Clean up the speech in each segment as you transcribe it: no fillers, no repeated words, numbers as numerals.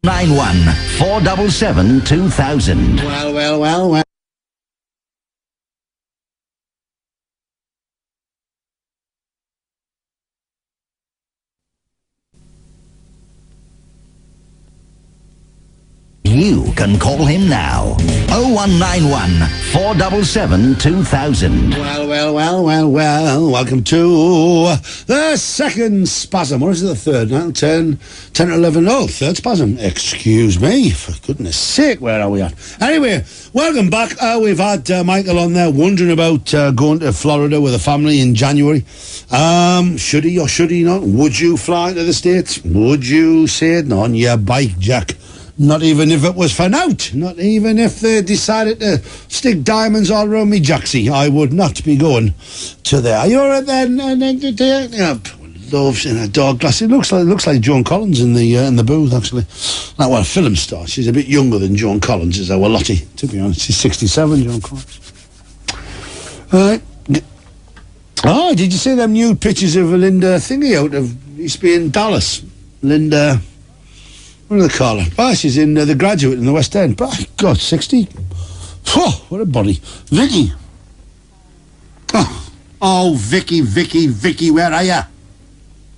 91 477 2000. Well. You can call him now. 0191 477 2000. Well. Welcome to the second spasm. Or is it the third now? 10 or 11. Oh, third spasm. Excuse me. For goodness sake, where are we at? Anyway, welcome back. We've had Michael on there wondering about going to Florida with a family in January. Should he or should he not? Would you fly to the States? Would you say it on your bike, Jack? Not even if it was for nout. Not even if they decided to stick diamonds all around me jacksy. I would not be going to there. Are you all right then? Yeah, loves in a dog glass. It looks like Joan Collins in the booth, actually. Like, well, a film star. She's a bit younger than Joan Collins, is our Lottie, to be honest. She's 67, Joan Collins. All right. Oh, did you see them nude pictures of Linda Thingy out of... Used to be in Dallas. Linda... What do they call her? Oh, she's in The Graduate in the West End. But, God, 60? Oh, what a body. Vicky. Oh, Vicky, where are you?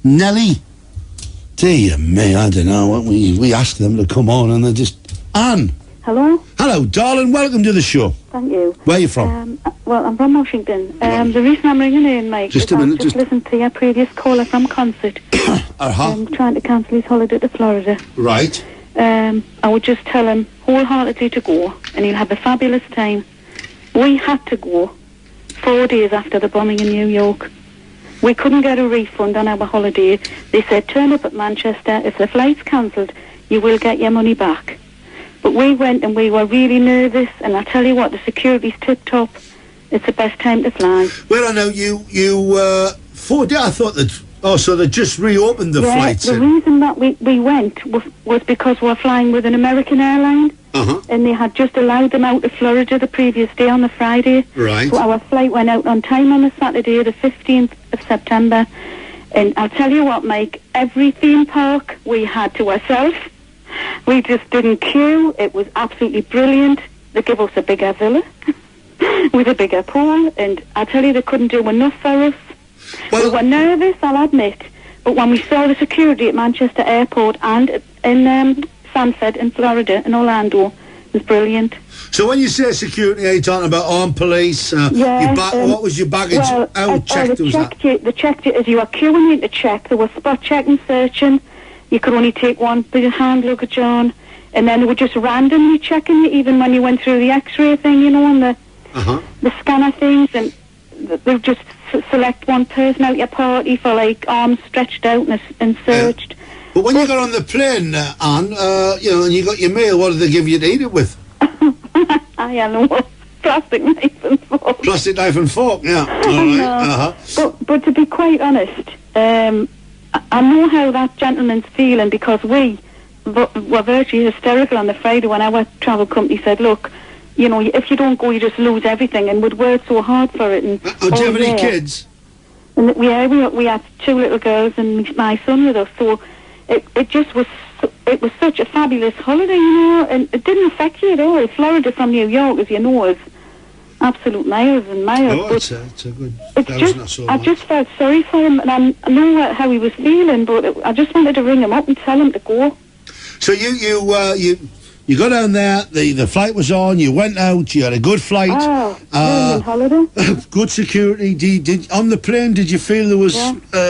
Nelly. Dear me, I don't know. We asked them to come on and they just... Anne. Hello, darling. Welcome to the show. Thank you. Where are you from? Well, I'm from Washington. The reason I'm ringing in, Mike, just is a minute, I've just listened to your previous caller from concert. Trying to cancel his holiday to Florida. Right. I would just tell him wholeheartedly to go, and he'll have a fabulous time. We had to go 4 days after the bombing in New York. We couldn't get a refund on our holiday. They said, turn up at Manchester. If the flight's cancelled, you will get your money back. But we went and we were really nervous, and I tell you what, the security's tip-top. It's the best time to fly. Well, I know you 4 days, I thought that... Oh, so they just reopened the flights. The reason that we went was because we were flying with an American airline, and they had just allowed them out of Florida the previous day on the Friday. Right. So our flight went out on time on the Saturday, the 15th of September. And I'll tell you what, Mike, every theme park we had to ourselves. We just didn't queue. It was absolutely brilliant. They gave us a bigger villa with a bigger pool, and I tell you, they couldn't do enough for us. Well, we were nervous, I'll admit, but when we saw the security at Manchester Airport and in Sanford in Florida, in Orlando, it was brilliant. So when you say security, are you talking about armed police? What was your baggage? How checked was that? They checked it as you were queuing in to check. There was spot checking, searching. You could only take one bit of hand luggage on, and then they were just randomly checking you, even when you went through the X-ray thing, you know, and the scanner things, and they just select one person out your party for, like, arms stretched out and searched. But when you got on the plane, Anne, and you got your meal, what did they give you to eat it with? I don't know. Plastic knife and fork. Plastic knife and fork, yeah. All right. But to be quite honest, I know how that gentleman's feeling, because we were virtually hysterical on the Friday when our travel company said, look, you know, if you don't go, you just lose everything, and we'd worked so hard for it. And do you have any kids? And we had 2 little girls and my son with us, so it just was, it was such a fabulous holiday, you know, and it didn't affect you at all. Florida from New York, as you know, is absolute miles and miles. Oh, it's a good... I just felt sorry for him, and I know how he was feeling, but I just wanted to ring him up and tell him to go. So you go down there, the flight was on, you went out, you had a good flight. Oh, holiday. Good security. Did on the plane, did you feel there was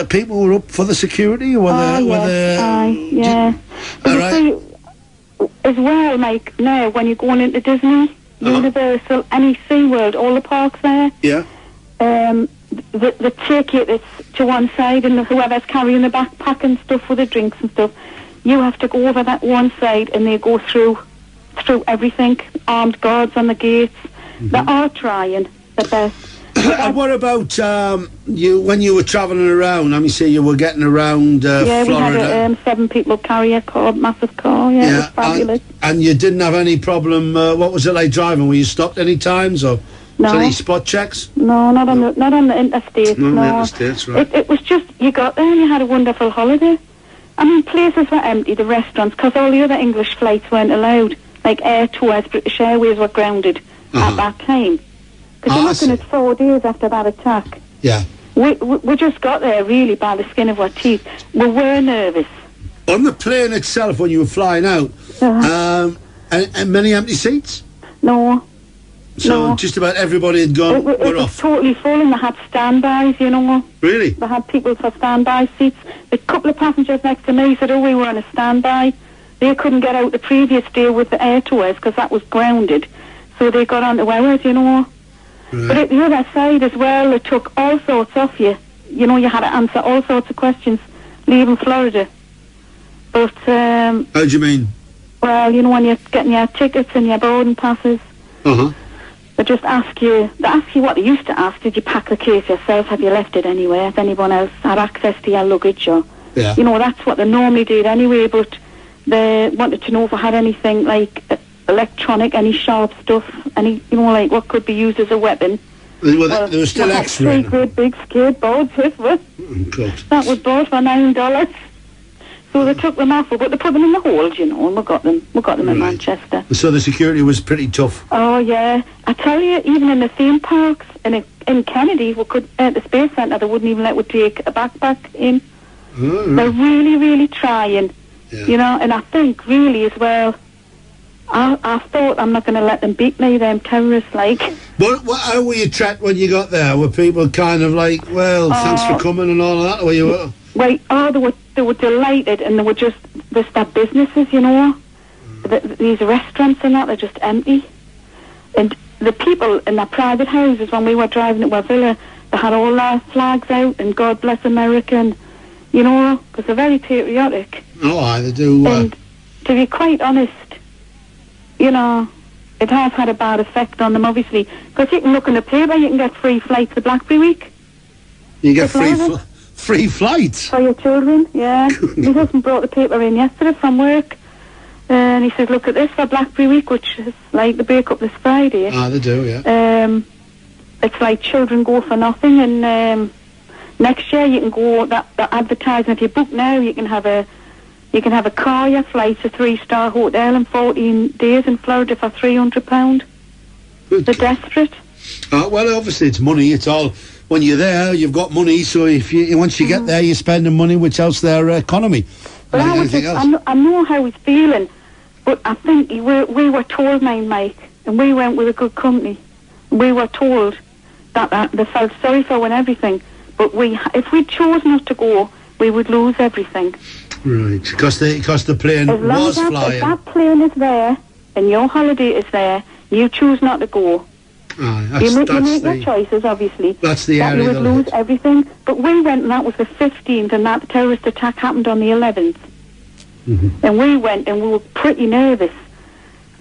people who were up for the security? Or yeah. All right. As well, like, now, when you're going into Disney, Universal, any SeaWorld, all the parks there, they take you to one side, and whoever's carrying the backpack and stuff with the drinks and stuff, you have to go over that one side, and they go through everything. Armed guards on the gates. They are trying their best. And what about you when you were travelling around? Let me say you were getting around Florida. We had a 7 people carrier car, massive car. Yeah, it was fabulous. And you didn't have any problem. What was it like driving? Were you stopped any times or? No. Any spot checks? No, not on the interstate. No, the interstates, right. It was just, you got there and you had a wonderful holiday. I mean, places were empty, the restaurants, because all the other English flights weren't allowed. Like Air Tours, British Airways were grounded at that time. Because you're looking at 4 days after that attack. Yeah. We just got there, really, by the skin of our teeth. We were nervous. On the plane itself, when you were flying out, and many empty seats? No. So just about everybody had gone, it was off? Totally full, and they had standbys, you know. Really? They had people for standby seats. A couple of passengers next to me said, we were on a standby. They couldn't get out the previous day with the Air Tours because that was grounded. So they got on to ours, you know. Right. But at the other side as well, it took all sorts off you. You know, you had to answer all sorts of questions leaving Florida. But, how do you mean? Well, you know, when you're getting your tickets and your boarding passes, they just ask you what they used to ask. Did you pack the case yourself? Have you left it anywhere? Has anyone else had access to your luggage? Or, you know, that's what they normally did anyway, but they wanted to know if I had anything like electronic, any sharp stuff, any, you know, like what could be used as a weapon. Well, there was still X-ray. 3 great big skateboards with us. That was bought for $9. So they took them off, but they put them in the hold, you know, and we got them in Manchester. So the security was pretty tough. Oh yeah, I tell you, even in the theme parks and in Kennedy, we could at the Space Centre, they wouldn't even let us take a backpack in. They're really, really trying, you know. And I think really as well, I thought I'm not going to let them beat me, them terrorists, like. How were you treated when you got there? Were people kind of like, well, thanks for coming and all of that? Or you were? Right, they were delighted, and they start businesses, you know. These restaurants and that, they're just empty. And the people in their private houses, when we were driving at our villa, they had all their flags out, and God bless America, and, you know, because they're very patriotic. Oh, aye, they do. And to be quite honest, you know, it has had a bad effect on them, obviously. Because you can look in the paper, you can get free flights to Blackberry Week. You get free flights? For your children, yeah. My husband brought the paper in yesterday from work. And he says, look at this for Blackberry Week, which is like the break up this Friday. Ah, they do, yeah. It's like children go for nothing. And next year you can go, that advertising, if you book now, you can have a car, your flight to 3-star hotel in 14 days in Florida for £300. They're desperate. Well, obviously it's money. It's all, when you're there, you've got money. So if once you get there, you're spending money, which helps their economy. But I know how he's feeling. But I think we were told, Mike, and we went with a good company. We were told that they felt sorry for and everything. But if we chose not to go, we would lose everything. Right, because the plane was flying. If that plane is there and your holiday is there, you choose not to go. You make your choices, obviously. That's the area. You would lose everything. But we went, and that was the 15th, and that terrorist attack happened on the 11th. And we went, and we were pretty nervous.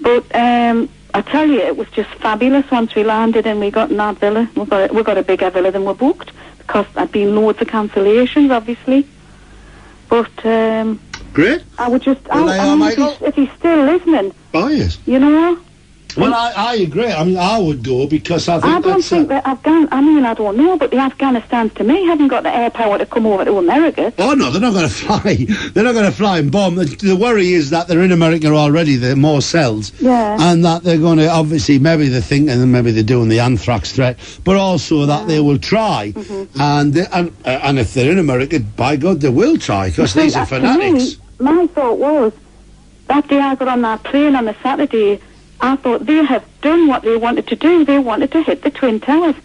But I tell you, it was just fabulous once we landed and we got in that villa. We got a bigger villa than we booked, because there'd been loads of cancellations, obviously. But great. I would just, if he's still listening. Oh yes. You know. Well, I agree. I mean, I would go because I think that I don't know, but the Afghanistan To May haven't got the air power to come over to America. Oh no, they're not going to fly. They're not going to fly and bomb. The worry is that they're in America already. There are more cells. Yeah. And that they're going to, obviously, maybe they're thinking, and maybe they're doing the anthrax threat, but also that they will try. And if they're in America, by God, they will try, because these are fanatics. My thought was, that day I got on that plane on the Saturday, I thought they have done what they wanted to do. They wanted to hit the Twin Towers.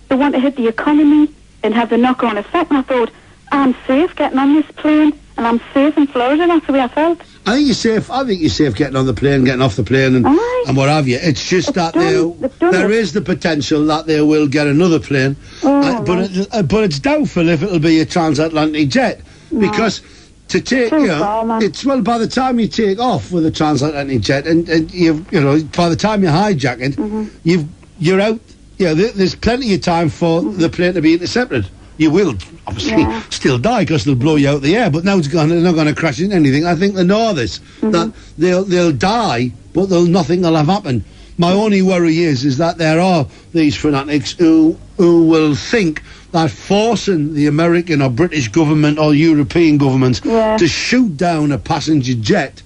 They want to hit the economy and have the knock-on effect. And I thought, I'm safe getting on this plane, and I'm safe in Florida, and that's the way I felt. I think you're safe getting on the plane, getting off the plane, and what have you. It's just that there is the potential that they will get another plane, but it's doubtful if it'll be a transatlantic jet, because to take, well, by the time you take off with a transatlantic jet, and by the time you hijack it, you're out. There's plenty of time for the plane to be intercepted. You will obviously still die because they'll blow you out the air, but now they're not going to crash into anything. I think they know this, that they'll die, but nothing will have happened. My only worry is that there are these fanatics who will think that forcing the American or British government or European governments to shoot down a passenger jet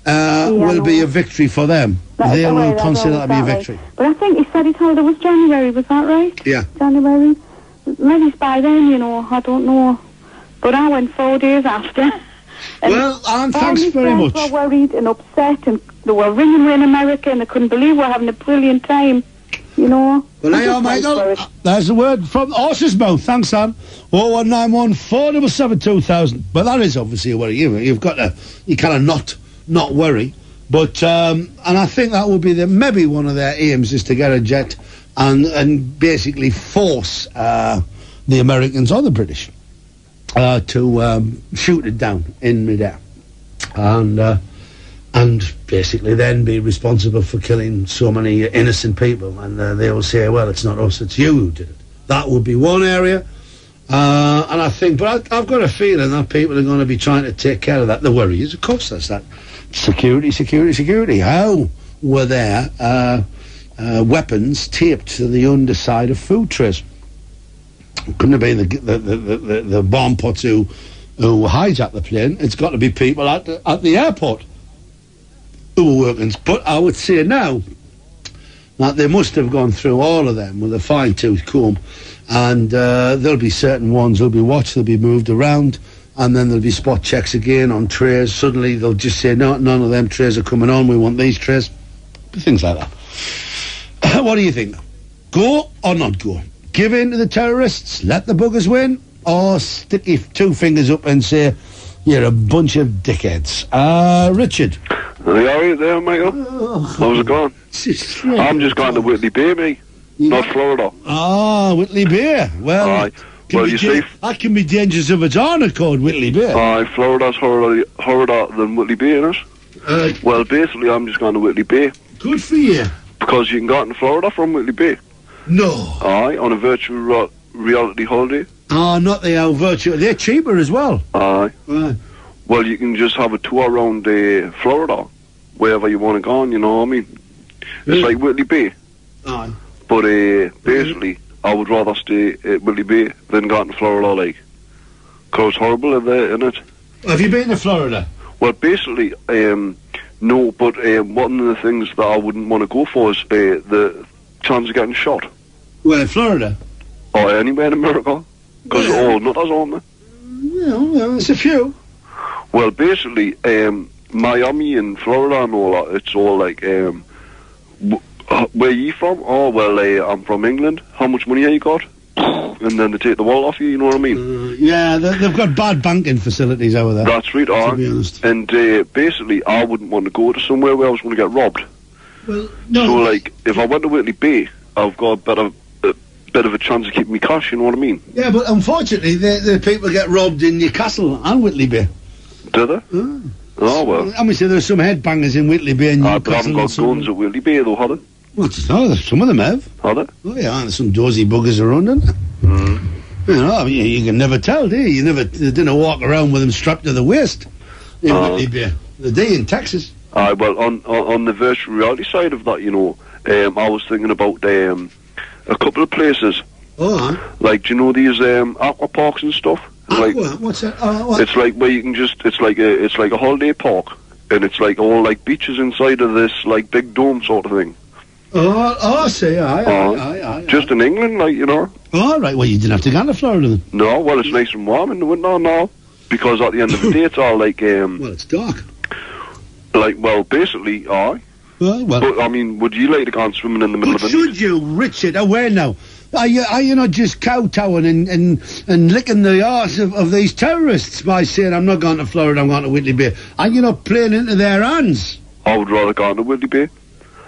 will be a victory for them. They will consider that to be a victory. But I think he said his holiday was January, was that right? Yeah. January. Maybe it's by then, you know, I don't know. But I went 4 days after. Well, Anne, thanks very much. They were worried and upset, and they were ringing me in America, and they couldn't believe we were having a brilliant time, you know. Well, there you are, Michael. There's a word from the horse's mouth. Thanks, Anne. 0191 477 2000. But that is obviously a worry. You've got to, you kind of not worry. But, and I think that would be maybe one of their aims is to get a jet and basically force the Americans or the British to shoot it down in midair, and basically then be responsible for killing so many innocent people. And they will say, well, it's not us, it's you who did it. That would be one area. And I think, but I've got a feeling that people are going to be trying to take care of that. The worry is, of course, that's that. Security. How were there weapons taped to the underside of food trays? Couldn't have been the bomb pots who hijacked the plane. It's got to be people at the airport who were working. But I would say now that they must have gone through all of them with a fine-tooth comb, and there'll be certain ones will be watched, they'll be moved around, and then there'll be spot checks again on trays. Suddenly they'll just say, no, none of them trays are coming on, we want these trays. Things like that. What do you think? Go or not go? Give in to the terrorists, let the buggers win, or stick your two fingers up and say, you're a bunch of dickheads. Richard. Are you alright there, Michael? How's it going? I'm just going to Whitley Bay, me. Not Florida. Ah, Whitley Bay. Well, you see, that can be dangerous if it's on a called Whitley Bay. Florida's harder than Whitley Bay, innit? Well, basically, I'm just going to Whitley Bay. Good for you. Because you can go out in Florida from Whitley Bay. No. On a virtual reality holiday. Not the virtual. They're cheaper as well. Right. Well, you can just have a tour around Florida, wherever you want to go on, you know what I mean? It's like Whitley Bay. Aye. But basically, I would rather stay at Whitley Bay than go out in Florida, like. Because it's horrible there, isn't it? Have you been to Florida? Well, basically, no, but one of the things that I wouldn't want to go for is the chance of getting shot. Where, in Florida? Or anywhere in America. Because all nutters, aren't they? Yeah, there's a few. Well, basically, Miami and Florida and all that, it's all like, where are you from? Oh, well, I'm from England. How much money have you got? And then they take the wallet off you, you know what I mean? Yeah, they've got bad banking facilities over there. That's right, to be honest. And basically, I wouldn't want to go to somewhere where I was going to get robbed. Well, no. So, like, if I went to Whitley Bay, I've got a bit of a chance of keeping me cash, you know what I mean? Yeah, but unfortunately, the people get robbed in Newcastle and Whitley Bay. Do they? Oh, well. I mean, there's some headbangers in Whitley Bay and Newcastle. But I haven't got guns at Whitley Bay, though, have they? Well, no, some of them have. Are they? Oh, yeah, there's some dozy buggers around, aren't there? You know, I mean, you can never tell, do you? You didn't walk around with them strapped to the waist in Whitley Bay. The day in Texas. Well, on the virtual reality side of that, you know, I was thinking about a couple of places. Oh, like, do you know these aqua parks and stuff? Like, what's that? What? It's like where you can just, it's like a holiday park, and it's like all like beaches inside of this like big dome sort of thing. I see. Aye. Just in England, like, you know. All right. Well, you didn't have to go to Florida then. No, well, it's nice and warm in the winter now, because at the end of the day, it's all like well, it's dark. Like, well, basically, aye. Well. But I mean, would you like to go and swimming in the middle of the night? Should you, Richard? Away now. Are you not just kowtowing and licking the arse of these terrorists by saying, I'm not going to Florida, I'm going to Whitley Bay? Are you not playing into their hands? I would rather go to Whitley Bay.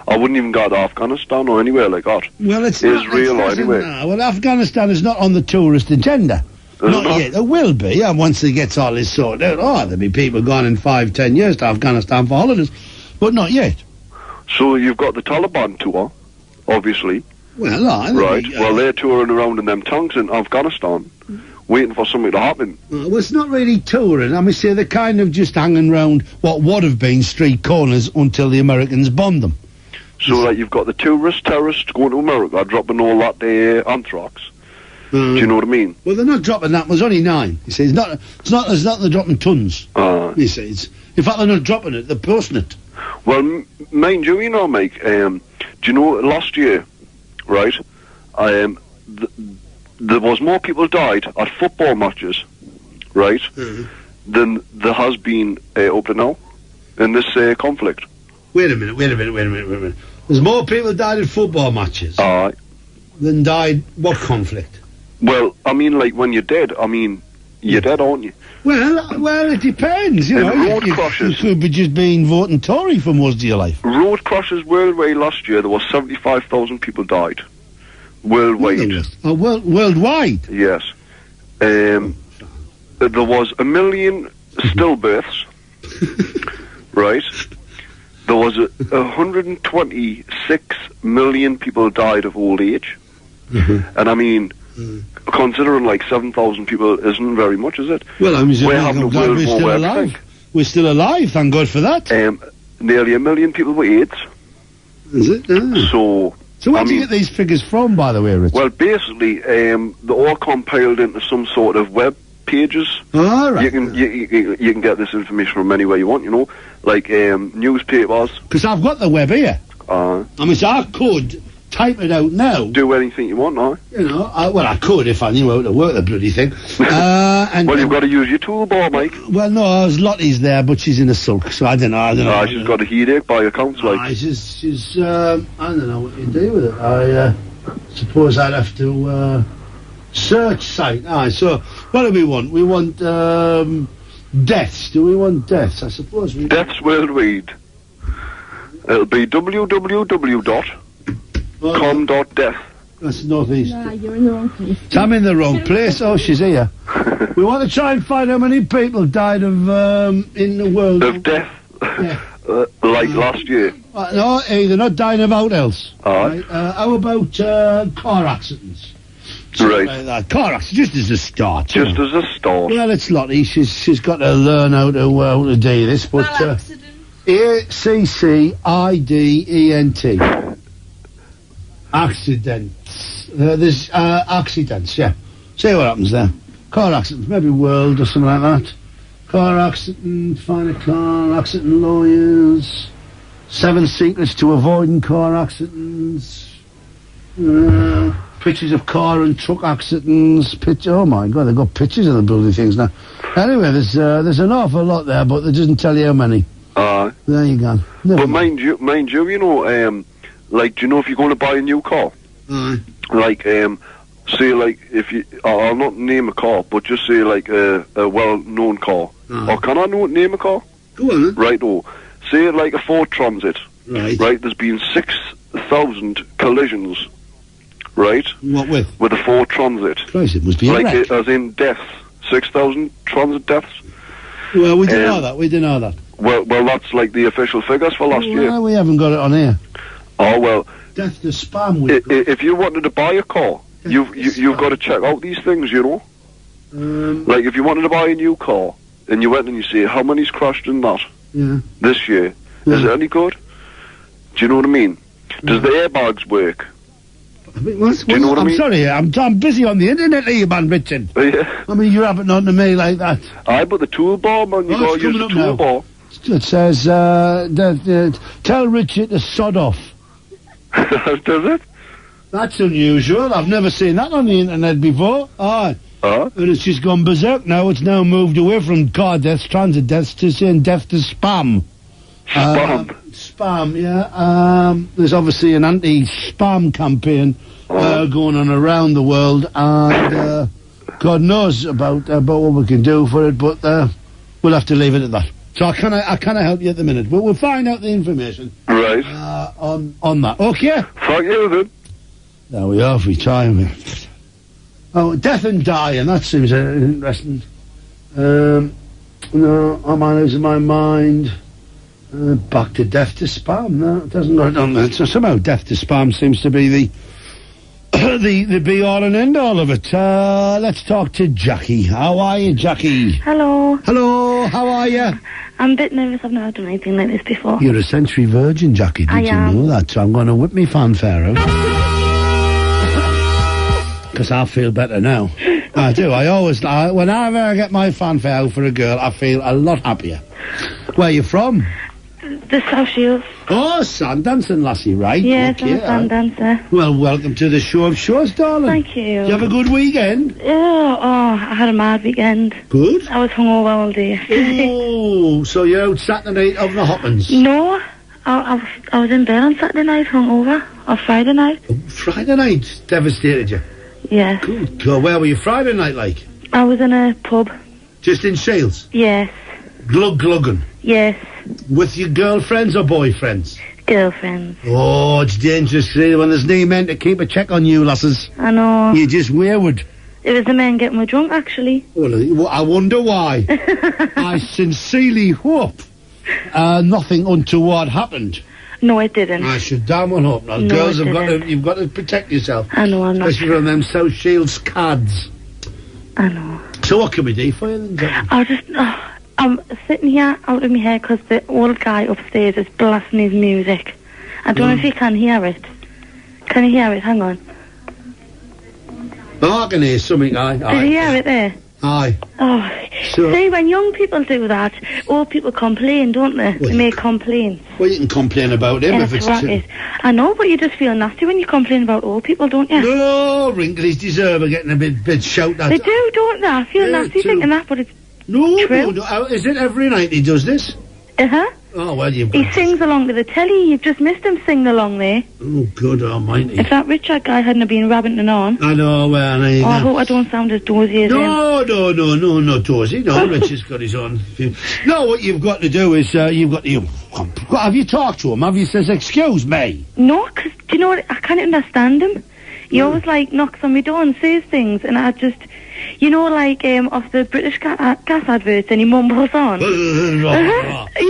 I wouldn't even go to Afghanistan or anywhere like that. Well, it's Israel not, anyway. Well, Afghanistan is not on the tourist agenda. Not yet. It will be, yeah, once it gets all this sorted out. Oh, there'll be people going in 5-10 years to Afghanistan for holidays. But not yet. So you've got the Taliban tour, obviously. Well, right. Well, they're touring around in them tanks in Afghanistan, waiting for something to happen. Well, it's not really touring. I mean, say they're kind of just hanging around what would have been street corners until the Americans bombed them. So, like, you've got the terrorists going to America, dropping all that anthrax. Do you know what I mean? Well, they're not dropping that. There's only 9. You see, it's not they're dropping tons. You see, in fact, they're not dropping it. They're posting it. Well, mind you, you know, Mike. Do you know last year, right? There was more people died at football matches, right, than there has been up to now in this conflict. Wait a minute. There's more people died at football matches than died what conflict? Well, I mean, like, when you're dead, I mean, you're dead, aren't you? Well, it depends, you know. Road crashes. You could be just being voting Tory for most of your life. Road crashes worldwide last year, there was 75,000 people died. Worldwide. Worldwide? Yes. There was 1 million stillbirths, right? There was 126 million people died of old age. And I mean, considering like 7,000 people isn't very much, is it? Well, I mean, we're having a world war still alive. We're still alive, thank God for that. Nearly 1 million people with AIDS. Is it? So where do you get these figures from, by the way, Richard? Well, basically, they're all compiled into some sort of web pages. Oh, right. You can get this information from anywhere you want, you know, like newspapers. Because I've got the web here. I mean, so I could type it out now. Do anything you want now. You know, I could if I knew how to work the bloody thing. Well, you've got to use your toolbar, Mike. Well, no, Lottie's there, but she's in a sulk, so I don't know. She's got a headache by accounts, like. She's I don't know what you do with it. I suppose I'd have to search site. So what do we want? We want deaths. Do we want deaths? I suppose we... Deaths worldwide. It'll be www.com.death. That's northeast. Nah, you're in the wrong place. I'm in the wrong place. Oh, she's here. We want to try and find how many people died of in the world of death. Like last year. No, they're not dying of out else. Right. How about car accidents? Right. Like that. Car accidents, just as a start. Just as a start. Well, it's Lottie. She's got to learn how to do this. But accident. Accidents. There's accidents. Yeah. See what happens there. Car accidents, maybe world or something like that. Car accident. Find a car accident lawyers. 7 secrets to avoiding car accidents. Pictures of car and truck accidents. Oh my God, they've got pictures of the bloody things now. Anyway, there's an awful lot there, but it doesn't tell you how many. There you go. But mind you, you know, like, do you know if you're going to buy a new car? Like, say, like, if you, I'll not name a car, but just say, like, a well-known car. Or can I name a car? Go on, then. Right, say, like, a Ford Transit. Right, there's been 6,000 collisions. Right? What with? With a Ford Transit. Christ, it must be like a wreck. As in deaths. 6,000 transit deaths. Well, we didn't know that. We didn't know that. Well, that's like the official figures for last year. Well, we haven't got it on here. Oh, well. Death to spam. If you wanted to buy a car, you've got to check out these things, you know? Like, if you wanted to buy a new car, and you went and you say, how many's crashed in that this year? Is it any good? Do you know what I mean? Does the airbags work? Do you know what I mean? Sorry, I'm busy on the internet here, man, Richard. Yeah. I mean, you're having on to me like that. Aye, but the toolbar, man, you got to use the toolbar. It says, tell Richard to sod off. Does it? That's unusual. I've never seen that on the internet before. And it's just gone berserk now. It's now moved away from car deaths, transit deaths, to saying death to spam. Spam, yeah. There's obviously an anti-spam campaign going on around the world, and God knows about what we can do for it, but we'll have to leave it at that. So I can't help you at the minute, but we'll find out the information. Right. On that. Okay? Thank you, then. There we are, if we try. Oh, death and dying, that seems interesting. No, am I losing my mind? Back to death to spam. No, it doesn't go on there. So somehow death to spam seems to be the the be-all and end-all of it. Let's talk to Jackie. How are you, Jackie? Hello. Hello, how are you? I'm a bit nervous. I've never done anything like this before. You're a century virgin, Jackie. Did you know that? So I'm going to whip me fanfare out. Because I feel better now. I do. Whenever I get my fanfare out for a girl, I feel a lot happier. Where are you from? The South Shields. Oh, sand dancing, lassie, right? Yes, okay, I'm a sand dancer. Well, welcome to the show of shows, darling. Thank you. Did you have a good weekend? I had a mad weekend. Good? I was hungover all day. Oh, so you're out Saturday night of the hoppins? No, I was in bed on Saturday night hungover, or Friday night. Oh, Friday night? Devastated you? Yes. Good God, where were you Friday night like? I was in a pub. Just in Shields? Yes. Glugging? Yes. With your girlfriends or boyfriends? Girlfriends. Oh, it's dangerous when there's no men to keep a check on you, lasses. I know. You're just wayward. It was the men getting me drunk, actually. Well, I wonder why. I sincerely hope nothing untoward happened. No, it didn't. I should damn well hope not. No, Girls, you've got to protect yourself. I know, I'm not. Especially from them South Shields cards. I know. So what can we do for you then? I'm sitting here out of my head because the old guy upstairs is blasting his music. I don't know if you can hear it. Can you hear it? Hang on. Oh, I can hear something, aye. Did you hear it there? Aye. Oh, so, see, when young people do that, old people complain, don't they? They make complaints. Well, you can complain about him if it's true. I know, but you just feel nasty when you complain about old people, don't you? No, wrinklies deserve getting a bit shout at. They do, don't they? I feel nasty thinking that, but it's true. No. Is it every night he does this? Uh-huh. Oh, well, he sings along to the telly. You've just missed him singing along there. Oh, good almighty. If that Richard guy hadn't been rabbiting on. I know, well, I hope I don't sound as dozy as him. No, not dozy. No, Richard's got his own. No, what you've got to do is, have you talked to him? Have you says, excuse me? No, because, do you know what, I can't understand him. He always, knocks on my door and says things, and I just... You know, off the British gas adverts, and he mumbles on. He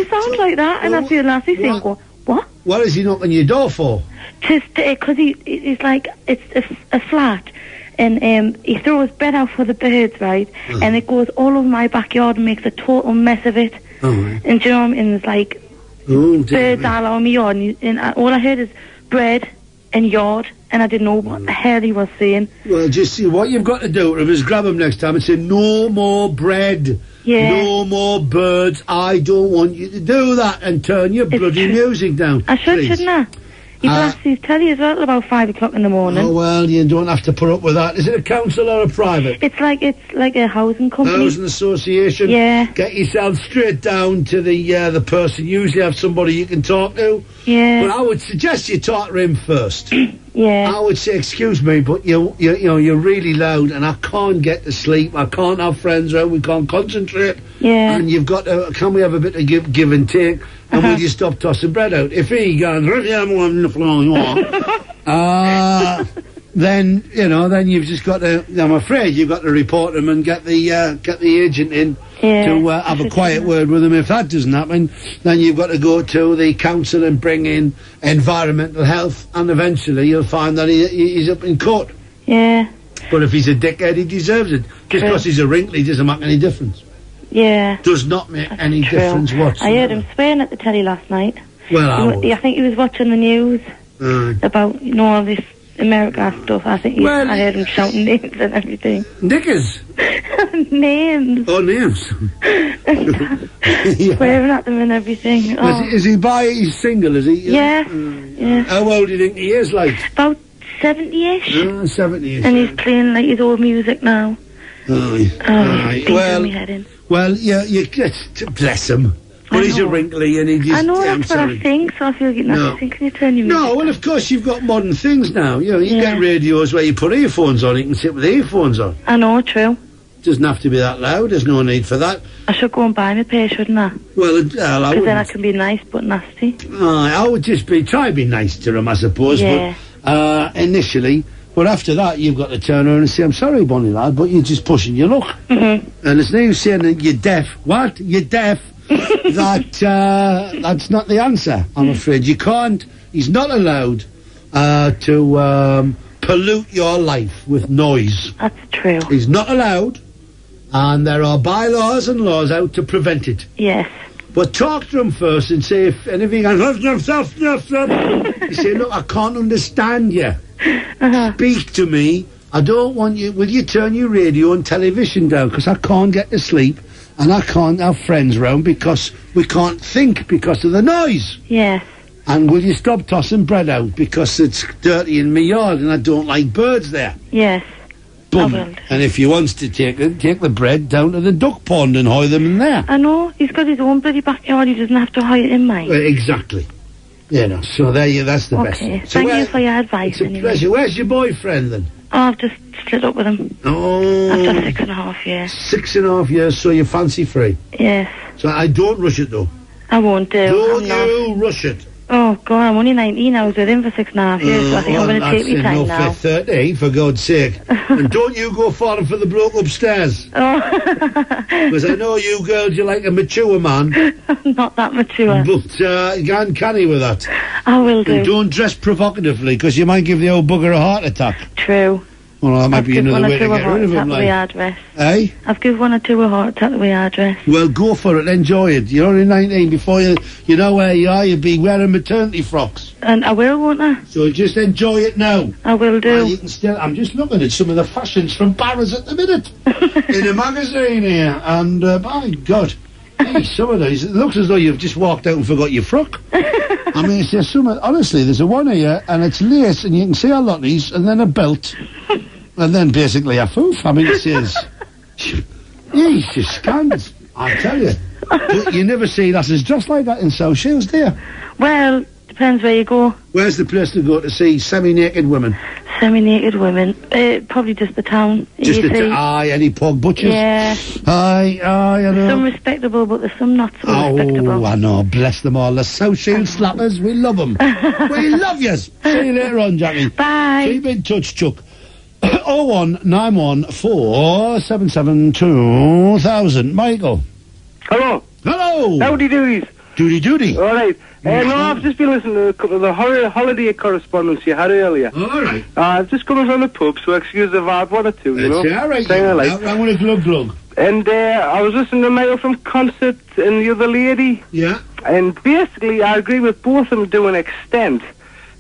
sounds like that, and I feel nasty saying, what? What is he knocking your door for? Because he's like, it's a flat, and he throws bed out for the birds, right? And it goes all over my backyard and makes a total mess of it. Right. And do you know what I mean? And there's birds all over my yard, and all I heard is bread and yard, and I didn't know what the hell he was saying. Well, just see, what you've got to do is grab him next time and say, no more bread, no more birds, I don't want you to do that, and turn your bloody music down. I should, shouldn't I? He blasts his telly as well at about 5 o'clock in the morning. Oh, well, you don't have to put up with that. Is it a council or a private? It's like a housing company. Housing association? Yeah. Get yourself straight down to the person. Usually have somebody you can talk to. Yeah. But I would suggest you talk to him first. Yeah. I would say, excuse me, but you're really loud and I can't get to sleep. I can't have friends around. We can't concentrate. Yeah. And you've got to, can we have a bit of give and take? And will you stop tossing bread out? If he goes, then you've just got to, I'm afraid you've got to report him and get the agent in to have a quiet word with him. If that doesn't happen, then you've got to go to the council and bring in environmental health, and eventually you'll find that he's up in court. Yeah. But if he's a dickhead, he deserves it. Just because he's a wrinkly doesn't make any difference. Yeah. Does not make any difference whatsoever. I heard him swearing at the telly last night. Well, I think he was watching the news about, all this America stuff. I heard him shouting names and everything. Knickers? Names. Oh, names. Swearing at them and everything. Is he he's single, is he? Yeah. Yeah. How old do you think he is, like? About 70-ish. 70-ish. And he's playing, his old music now. Well, you bless him. But he's a wrinkly and he just... I know, that's what I think, so I feel like nothing. Can you turn your music well, of course, you've got modern things now. You get radios where you put earphones on, you can sit with earphones on. I know, true. Doesn't have to be that loud, there's no need for that. I should go and buy me a pair, shouldn't I? Well, because then I can be nice but nasty. I would just try to be nice to him, I suppose. Yeah. But initially... But after that, you've got to turn around and say, I'm sorry, Bonnie lad, but you're just pushing your luck. Mm-hmm. And it's no use saying that you're deaf. What? You're deaf? That's not the answer, I'm afraid. You can't, he's not allowed to pollute your life with noise. That's true. He's not allowed, and there are bylaws and laws out to prevent it. Yes. But talk to him first and say if anything goes, you say, look, I can't understand you. Speak to me. I don't want you. Will you turn your radio and television down? Because I can't get to sleep and I can't have friends round because we can't think because of the noise. Yes. And will you stop tossing bread out because it's dirty in my yard and I don't like birds there? Yes. Boom. I will. And if he wants to take the bread down to the duck pond and hide them in there. I know. He's got his own bloody backyard. He doesn't have to hide it in mine. Exactly. You know, so there you. That's the best. Okay. So Thank you for your advice. It's a anyway. pleasure. Where's your boyfriend then? Oh, I've just split up with him. Oh. After 6.5 years. 6.5 years, so you're fancy free. Yes. So I don't rush it though. I won't do. Don't you rush it. Oh, God, I'm only 19. I was with him for 6.5 years, so I think I'm going to take my time now. 13, for God's sake. And don't you go falling for the bloke upstairs. Oh. Because I know you girls, you like a mature man. I'm not that mature. But you can't canny with that. I will do. And don't dress provocatively, because you might give the old bugger a heart attack. True. Well, that might be another way to get rid of him, like. Eh? I've given 1 or 2 a heart attack the way I dress. Well, go for it, enjoy it. You're only 19, before you know where you are, you'll be wearing maternity frocks. And I will, won't I? So just enjoy it now. I will do. You can still, I'm just looking at some of the fashions from Barra's at the minute. In a magazine here, and my God. Hey, some of these, it looks as though you've just walked out and forgot your frock. I mean, it's just honestly, there's a one here, and it's lace, and you can see a lotties, and then a belt, and then basically a foof. I mean, it says, yeesh, you scans, I tell you. But you never see lasses dressed like that in South Shields, do you? Well, depends where you go. Where's the place to go to see semi-naked women? Semi-naked women. Probably just the town. Just aye, any pug butchers? Yeah. Aye, I know. Some respectable, but there's some not so respectable. Oh, I know, bless them all. The South Shield slappers, we love them. We love yous. See you later on, Jackie. Bye. Keep in touch, Chuck. 01914 477 2000. Michael. Hello. Hello. Howdy doodies. Doody. All right. No, I've just been listening to a couple of the holiday correspondence you had earlier. All right. I've just come from the pub, so excuse if I've 1 or 2, you know. It's all right. I'm with a glug. And I was listening to Mail from Concert and the other lady. Yeah. And basically, I agree with both of them to an extent,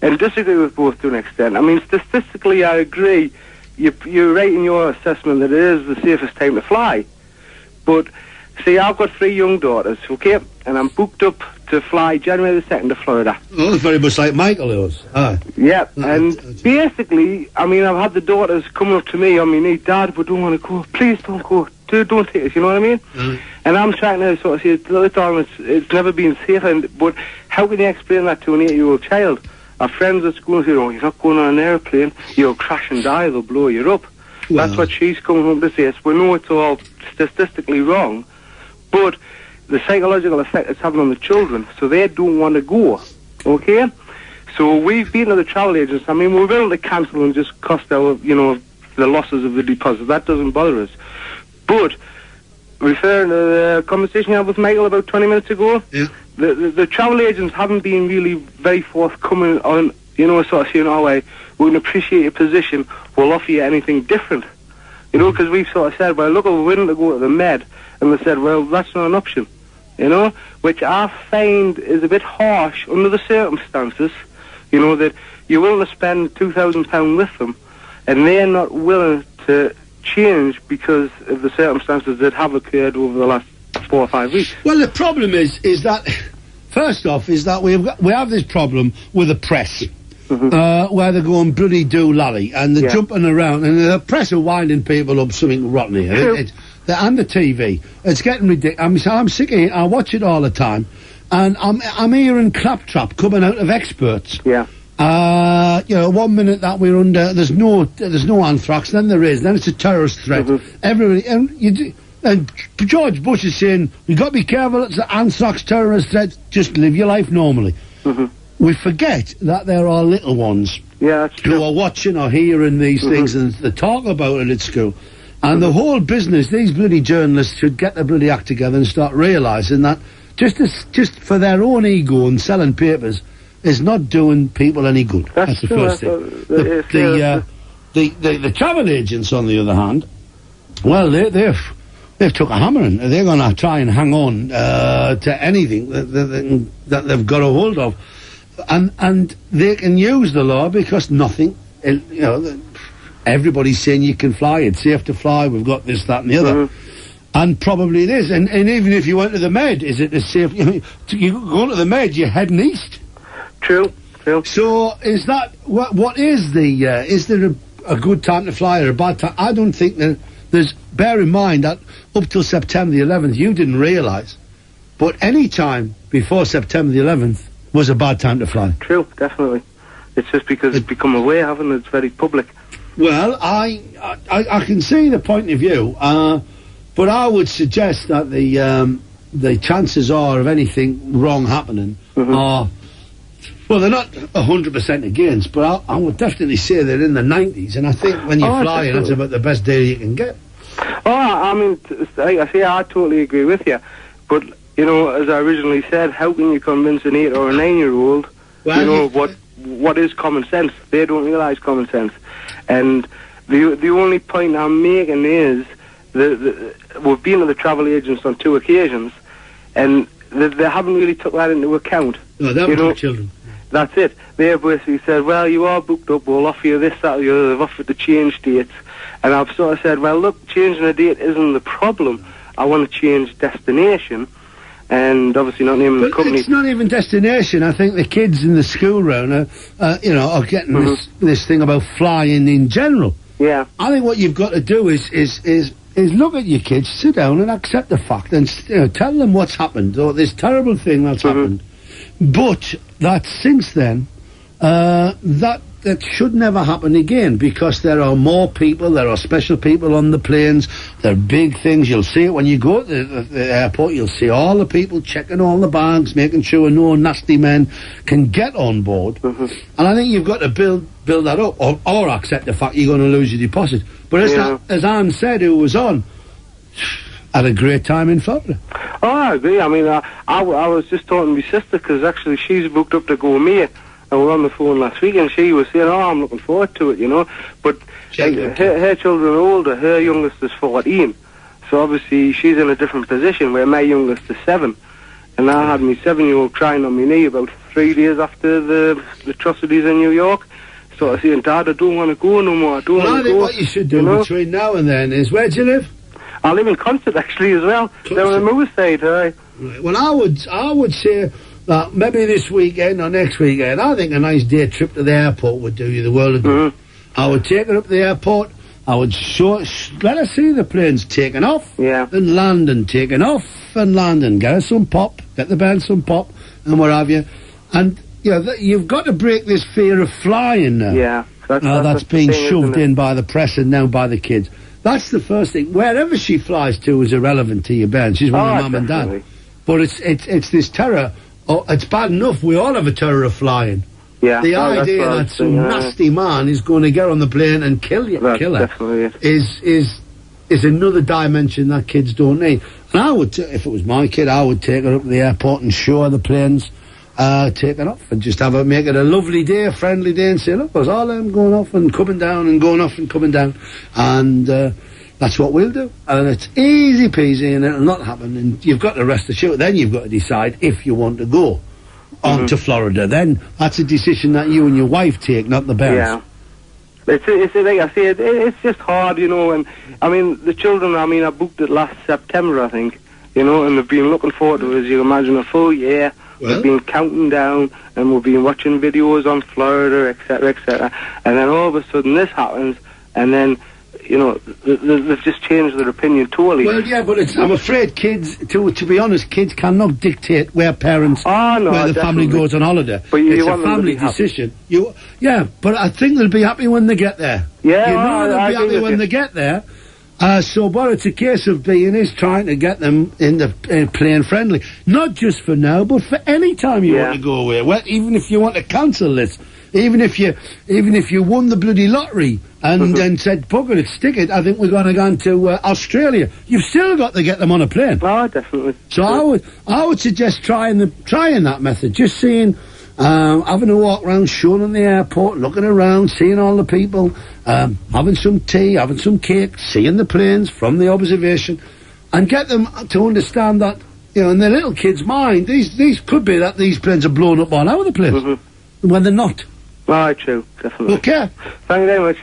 and disagree with both to an extent. I mean, statistically, I agree. You're right in your assessment that it is the safest time to fly. But, see, I've got 3 young daughters, okay? And I'm booked up to fly January the 2nd to Florida. Oh, it's very much like Michael is. Yeah, and basically, I mean, I've had the daughters coming up to me on my knee, Dad, we don't want to go. Please don't go. Don't take us, you know what I mean? And I'm trying to sort of say, it's never been safe, but how can you explain that to an 8-year-old child? Our friends at school say, oh, you're not going on an airplane, you'll crash and die, they'll blow you up. Well, that's what she's coming home to say. Yes, we know it's all statistically wrong, but the psychological effect it's having on the children, so they don't want to go, okay? So we've been to the travel agents. I mean, we're willing to cancel and just cost our, the losses of the deposit. That doesn't bother us. But, referring to the conversation you had with Michael about 20 minutes ago, yeah. The travel agents haven't been really very forthcoming on, sort of saying, oh, we can appreciate your position, we'll offer you anything different. Because we've sort of said, well, look, we're willing to go to the Med, and they said, well, that's not an option, which I find is a bit harsh under the circumstances, that you're willing to spend £2,000 with them, and they're not willing to change because of the circumstances that have occurred over the last 4 or 5 weeks. Well, the problem is that, first off, is that we have this problem with the press. Where they're going bloody do-lally, and they're jumping around, and the press are winding people up something rotten here. And the TV. It's getting ridiculous. I'm sick of it. I watch it all the time, and I'm hearing claptrap coming out of experts. Yeah. 1 minute that we're under, there's no anthrax, then there is, then it's a terrorist threat. Everybody, and George Bush is saying, you've got to be careful, it's an anthrax terrorist threat, just live your life normally. We forget that there are little ones who are watching or hearing these things, and they talk about it at school. And the whole business, these bloody journalists should get their bloody act together and start realising that just for their own ego and selling papers is not doing people any good. That's the true, first thing. The travel agents, on the other hand, well, they've took a hammering. They're going to try and hang on to anything that they've got a hold of, and they can use the law because nothing. Everybody's saying you can fly. It's safe to fly. We've got this, that, and the other. And probably it is. And even if you went to the Med, is it as safe? You go to the Med, you're heading east. True. So is that what is the is there a good time to fly or a bad time? I don't think there's. Bear in mind that up till September the 11th, you didn't realise, but any time before September the 11th was a bad time to fly. True, definitely. It's just because it's become aware, haven't it? It's very public. Well, I can see the point of view, but I would suggest that the chances are of anything wrong happening are, well, they're not 100% against, but I would definitely say they're in the 90s, and I think when you're flying, that's about the best deal you can get. Oh, I mean, I totally agree with you, but, as I originally said, how can you convince an 8 or a 9-year-old, what is common sense? They don't realise common sense. And the only point I'm making is we've been to the travel agents on 2 occasions, and they haven't really took that into account. No, they haven't took children. That's it. They basically said, well, you are booked up, we'll offer you this, that, or the other. They've offered to change dates. And I've sort of said, well, look, changing a date isn't the problem. I want to change destination. And obviously not naming the company. It's not even destination. I think the kids in the school round are getting this thing about flying in general. Yeah. I think what you've got to do is look at your kids, sit down and accept the fact, and tell them what's happened, or this terrible thing that's happened. But that since then, that should never happen again, because there are more people, there are special people on the planes, there are big things. You'll see it when you go to the airport, you'll see all the people checking all the bags, making sure no nasty men can get on board. And I think you've got to build that up, or accept the fact you're going to lose your deposit. But as Anne said, who was on, had a great time in Florida. Oh, I agree. I mean, I was just talking to my sister, because actually she's booked up to go May, and we were on the phone last week, and she was saying, I'm looking forward to it, But her children are older. Her youngest is 14, so obviously she's in a different position, where my youngest is 7. And I had my 7-year-old crying on my knee about 3 days after the atrocities in New York, sort of saying, Dad, I don't want to go no more. I think what you should do between now and then is, where do you live? I live in Concert, actually, as well. Down in the Moorside, Right. Well, I would say that maybe this weekend or next weekend, I think a nice day trip to the airport would do you the world of good. I would take her up to the airport. I would let her see the planes taking off and landing, taking off and landing. Get her some pop, get the band some pop, and what have you. And you've got to break this fear of flying now. Yeah, that's being shoved in by the press and now by the kids. That's the first thing. Wherever she flies to is irrelevant to your band. She's one of mum and dad. But it's this terror. Oh, it's bad enough we all have a terror of flying. Yeah. The idea that some nasty man is going to get on the plane and kill her is another dimension that kids don't need. And I would, if it was my kid, I would take her up to the airport and show her the planes taking off, and just make it a lovely day, a friendly day, and say, look, there's all them going off and coming down and going off and coming down, and that's what we'll do. And it's easy peasy, and it'll not happen, and you've got to rest assured. Then you've got to decide if you want to go on to Florida. Then that's a decision that you and your wife take, not the parents. Yeah. It's like I say, it's just hard, and I mean, the children, I booked it last September, I think, and they've been looking forward to it, as you imagine, a full year. We've been counting down, and we've been watching videos on Florida, etc., etc. And then all of a sudden this happens, and then, they've just changed their opinion totally. Well, yeah, but I'm afraid kids, to be honest, kids cannot dictate where parents, where the family goes on holiday. But it's a family decision. But I think they'll be happy when they get there. Yeah, they'll be happy when they get there. So what it's a case of being is trying to get them in the plane friendly, not just for now, but for any time you want to go away. Well, even if you want to cancel this, even if you won the bloody lottery and then said, "Bugger it, stick it," I think we're going to go to Australia. You've still got to get them on a plane. Oh, definitely. So I would suggest trying that method, just seeing having a walk around, showing on the airport, looking around, seeing all the people, having some tea, having some cake, seeing the planes from the observation, and get them to understand that, you know, in their little kid's mind, these could be that these planes are blown up all over the place, when they're not. Right, true, definitely. Okay. Thank you very much.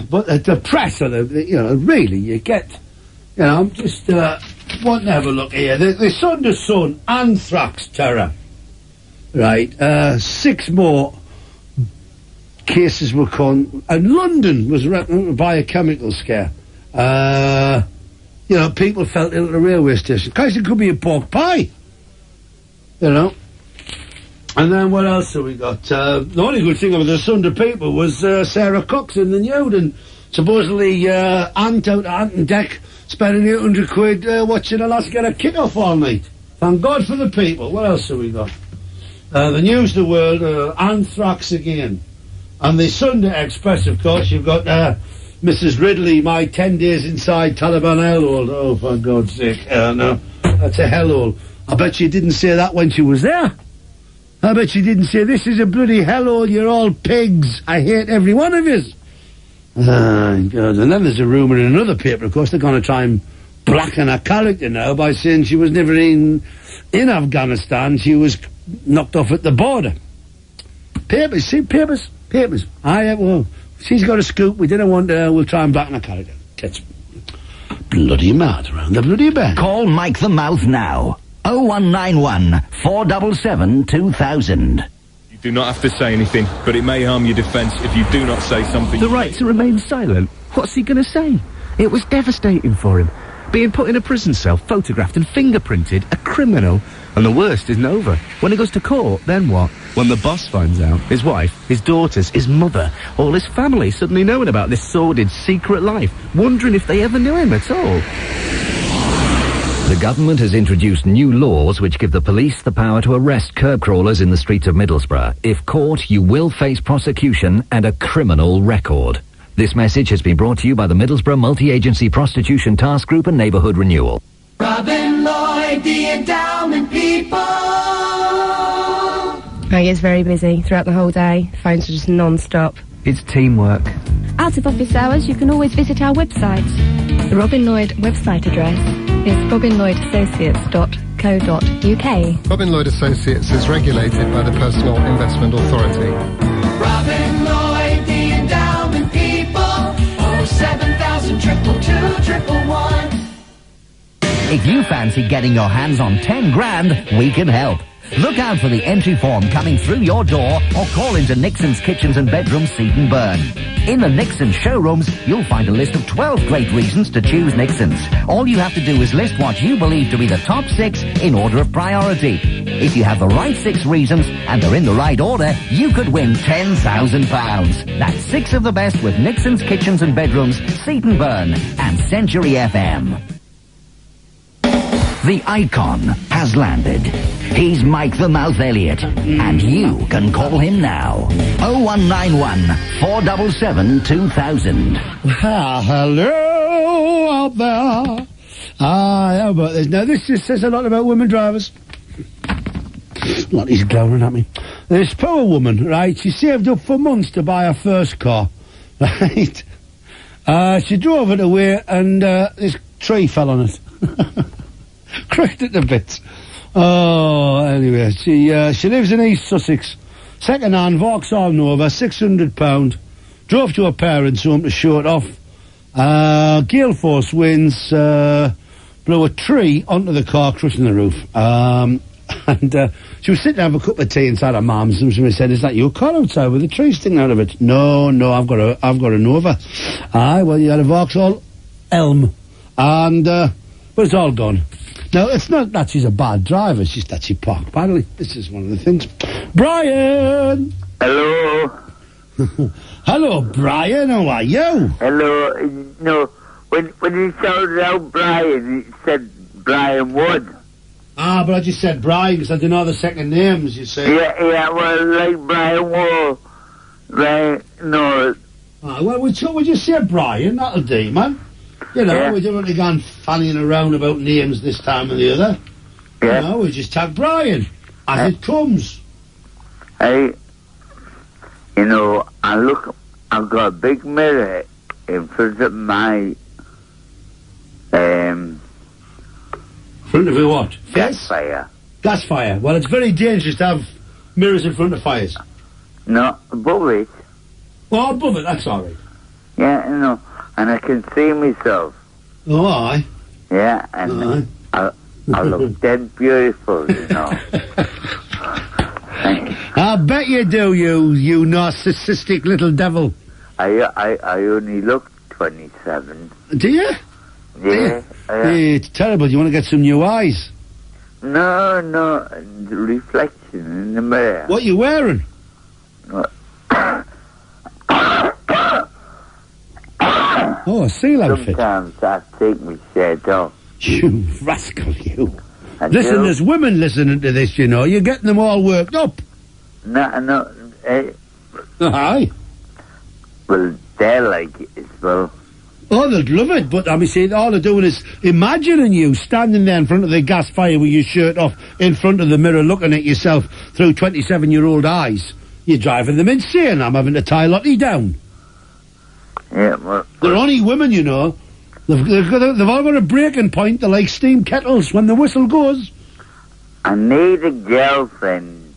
But the press, or you know, really, you get, you know, I'm just, want to have a look here. The Sun to Sun anthrax terror. Right, 6 more cases were and London was by a chemical scare. You know, people felt ill at the railway station. Christ, it could be a pork pie. You know. And then what else have we got? The only good thing about the Sunday paper was Sarah Cox in the nude, and supposedly Ant out at Ant Deck spending £800 watching a lass get a kick-off all night. Thank God for the people. What else have we got? The News of the World, anthrax again. And the Sunday Express, of course, you've got Mrs. Ridley, my 10 days inside Taliban hellhole. Oh, for God's sake. No, that's a hellhole. I bet she didn't say that when she was there. I bet she didn't say, this is a bloody hellhole, you're all pigs. I hate every one of yous. God. And then there's a rumour in another paper, of course, they're going to try and blacken her character now by saying she was never in Afghanistan, she was knocked off at the border. Papers, see, papers. Well, she's got a scoop, we didn't want we'll try and blacken her character. It's bloody mad around the bloody bend. Call Mike the Mouth now. 0191 477 2000. You do not have to say anything, but it may harm your defence if you do not say something. The right to remain silent? What's he going to say? It was devastating for him. Being put in a prison cell, photographed and fingerprinted, a criminal. And the worst isn't over. When he goes to court, then what? When the boss finds out, his wife, his daughters, his mother, all his family suddenly knowing about this sordid secret life, wondering if they ever knew him at all. The government has introduced new laws which give the police the power to arrest curb crawlers in the streets of Middlesbrough. If caught, you will face prosecution and a criminal record. This message has been brought to you by the Middlesbrough Multi-Agency Prostitution Task Group and Neighbourhood Renewal. Robin Lloyd, the endowment people. It gets very busy throughout the whole day. Phones are just non-stop. It's teamwork. Out of office hours, you can always visit our website. The Robin Lloyd website address is robinlloydassociates.co.uk. Robin Lloyd Associates is regulated by the Personal Investment Authority. Robin Lloyd, the endowment people. 07000 222 111. If you fancy getting your hands on 10 grand, we can help. Look out for the entry form coming through your door or call into Nixon's Kitchens and Bedrooms, Seaton Burn. In the Nixon showrooms, you'll find a list of 12 great reasons to choose Nixon's. All you have to do is list what you believe to be the top 6 in order of priority. If you have the right 6 reasons and they're in the right order, you could win £10,000. That's 6 of the best with Nixon's Kitchens and Bedrooms, Seaton Burn and Century FM. The icon has landed. He's Mike the Mouth Elliott, and you can call him now. 0191 477 2000. Hello out there. How about this? Now, this just says a lot about women drivers. Like he's glowering at me. This poor woman, right, she saved up for months to buy her first car, right? She drove it away, and this tree fell on it. Cracked it to bits. Oh, anyway, she lives in East Sussex. Second-hand Vauxhall Nova, £600. Drove to her parents' home to show it off. Gale force winds blew a tree onto the car, crushing the roof. And she was sitting to have a cup of tea inside her mum's, and somebody said, "Is that your car outside with the tree sticking out of it?" No, I've got a Nova. Aye, well, you had a Vauxhall Elm, and but it's all gone. Now, it's not that she's a bad driver, it's just that she parked badly. This is one of the things. Brian! Hello. Hello, Brian, how are you? Hello. No, when you shouted out Brian, you said Brian Wood. Ah, but I just said Brian because I didn't know the second names, you see. Yeah, well, like Brian Wood. Right, no. Ah, well, we just say Brian, that'll do, man. You know, we don't want to go on fanning around about names this time or the other. Yeah. You know, we just tag Brian as it comes. You know, I've got a big mirror in front of my, front of your what? gas fire. Gas fire. Well, it's very dangerous to have mirrors in front of fires. No, above it. Oh, above it, that's all right. Yeah, you know, and I can see myself. Oh, aye. Yeah, and I look dead beautiful, you know. I bet you do, you narcissistic little devil. I only look 27. Do you? Yeah. Hey, it's terrible. You want to get some new eyes? No, the reflection in the mirror. What you wearing? Oh, a seal outfit. Sometimes I take my shirt off. You rascal, you. Listen, there's women listening to this, you know. You're getting them all worked up. No, Aye. Well, they're like it as well. Oh, they'd love it, but I mean, see, all they're doing is imagining you standing there in front of the gas fire with your shirt off in front of the mirror looking at yourself through 27-year-old eyes. You're driving them insane. I'm having to tie Lottie down. Yeah, well... They're only women, you know. They've all got a breaking point. They're like steam kettles when the whistle goes. I need a girlfriend,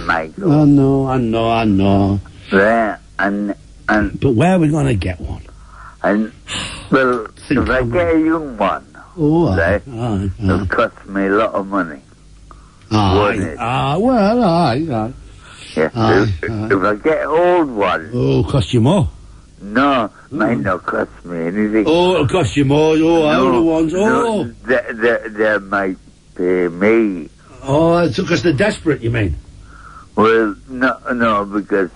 Michael. I know. Yeah, and... But where are we going to get one? And, well, if I get a young one, it'll cost me a lot of money. Aye. Yeah, if I get an old one... Oh, cost you more. No, might not cost me anything. Oh, it'll cost you more. Older ones. No, they might pay me. Oh, it's because they're desperate, you mean? Well, no, because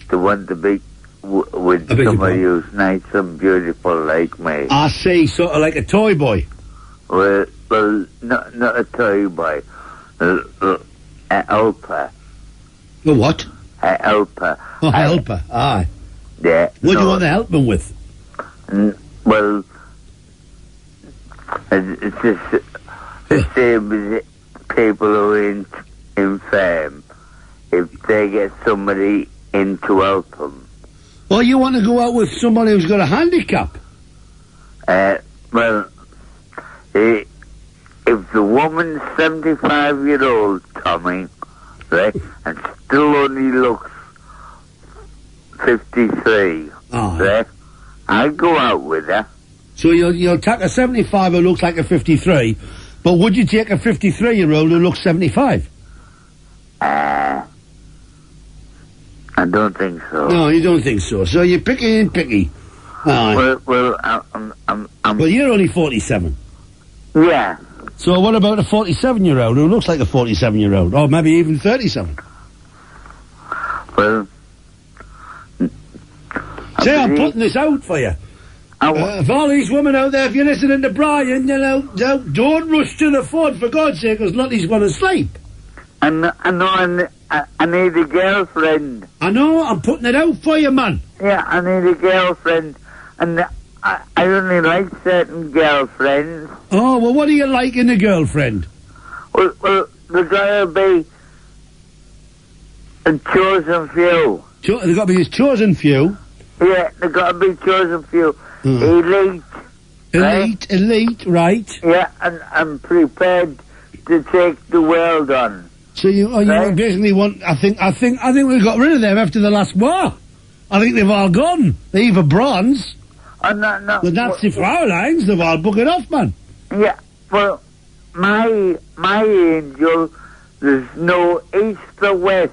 they want to be with somebody who's nice and beautiful like me. I see, sort of like a toy boy. Well, not a toy boy. A helper. A what? A helper. Oh, a helper, aye. Yeah. What do you want to help them with? Well, it's just the same as people who are in fame. If they get somebody in to help them. Well, you want to go out with somebody who's got a handicap? Well, if the woman's 75-year-old, Tommy, right, and still only looks 53, right, I'd go out with her. So you'll take a 75 who looks like a 53, but would you take a 53-year-old who looks 75? I don't think so. No, you don't think so. So you're picky and picky. Well, Well, you're only 47. Yeah. So what about a 47-year-old who looks like a 47-year-old? Or maybe even 37? Well... See, I'm putting this out for you. If all these women out there, if you're listening to Brian, you know, don't rush to the phone, for God's sake, because Lottie's going to sleep. I know, I need a girlfriend. I know, I'm putting it out for you, man. Yeah, I need a girlfriend. And I only like certain girlfriends. Oh, well, what do you like in a girlfriend? Well, there's got to be a chosen few. There's got to be a chosen few? Yeah, there's got to be a chosen few. Elite. Elite, right. Yeah, and I'm prepared to take the world on. So you basically want... I think we got rid of them after the last war. I think they've all gone. They either bronze. Oh, no. The Nazi Fraulines, they've all booked it off, man. Yeah, well, my angel, there's no east or west.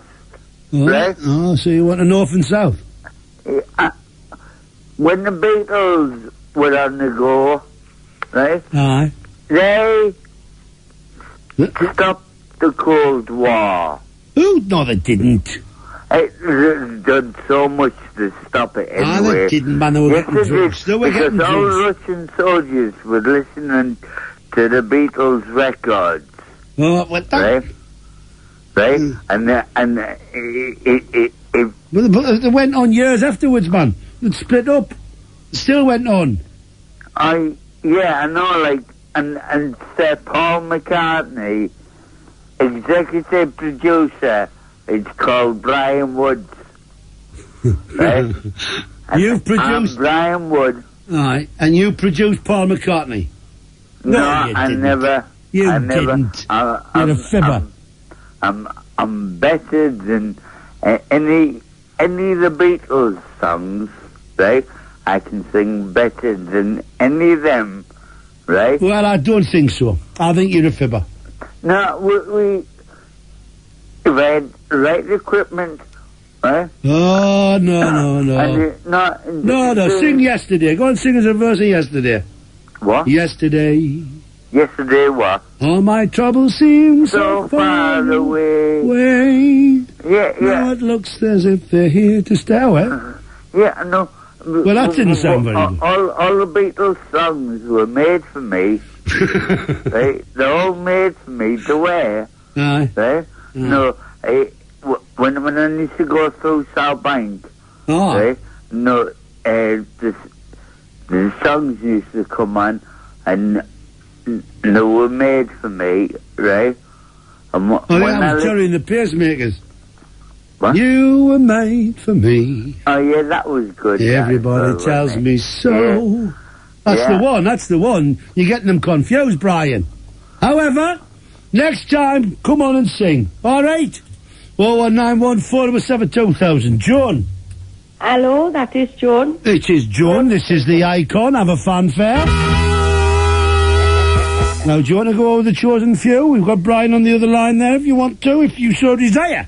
Right? Oh, so you want a north and south? When the Beatles were on the go, right? Aye. They stopped the Cold War. Who? No, they didn't. It's done so much to stop it anyway. They didn't, man. They were getting drugs. They were getting drugs. Because all Russian soldiers were listening to the Beatles records. Oh, what that? Right? And But it went on years afterwards, man. It split up. It still went on. I know, like, and Sir Paul McCartney, executive producer It's called Brian Woods. Right? You've produced... I'm Brian Wood. Right, and you produced Paul McCartney? No, you I didn't. never... You I never, didn't. You're a fibber. I'm better than any of the Beatles songs, right? I can sing better than any of them, right? Well, I don't think so. I think you're a fibber. No, we had the right equipment, right? Oh, no. No, sing Yesterday. Go and sing us a verse of Yesterday. What? Yesterday. Yesterday what? All my troubles seem so far away. Yeah. Now it looks as if they're here to stay away. Yeah, no. Well, that didn't sound very good. All the Beatles songs were made for me. Right? They're all made for me to wear. Aye. Right? No, when I used to go through South Bank, right? No, the songs used to come on, and they were made for me, right? And I was carrying the pacemakers. What? You were made for me. Oh, yeah, that was good. Everybody tells me so. Yeah. That's the one. You're getting them confused, Brian. However, next time, come on and sing. All right? 01914772000. Joan. Hello, that is Joan. It is Joan. This is the Icon. Have a fanfare. Now, do you want to go over the chosen few? We've got Brian on the other line there if you want to, if you so desire.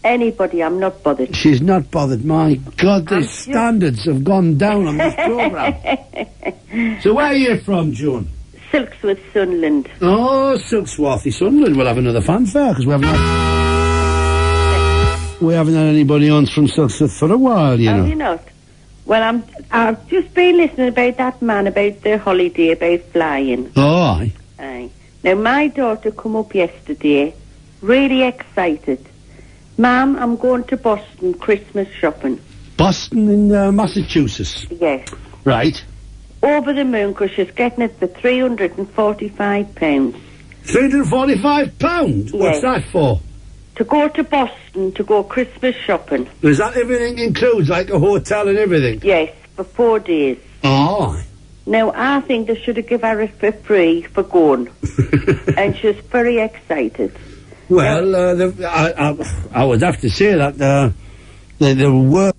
Anybody, I'm not bothered. She's not bothered. My God, the standards have gone down on this programme. So where are you from, Joan? Silksworth, Sunderland. Oh, Silksworthy, Sunderland. We'll have another fanfare, because we haven't had anybody on from Silksworth for a while, you know. Have you not? Well, I've just been listening about that man, about the holiday, about flying. Oh, aye. Aye. Now, my daughter come up yesterday, really excited. Ma'am, I'm going to Boston Christmas shopping. Boston in Massachusetts? Yes. Right. Over the moon, because she's getting it for £345. £345? Yes. What's that for? To go to Boston to go Christmas shopping. Is that everything includes, like a hotel and everything? Yes, for 4 days. Oh. Now, I think they should have given her it for free for going. And she's very excited. Well, I would have to say that there were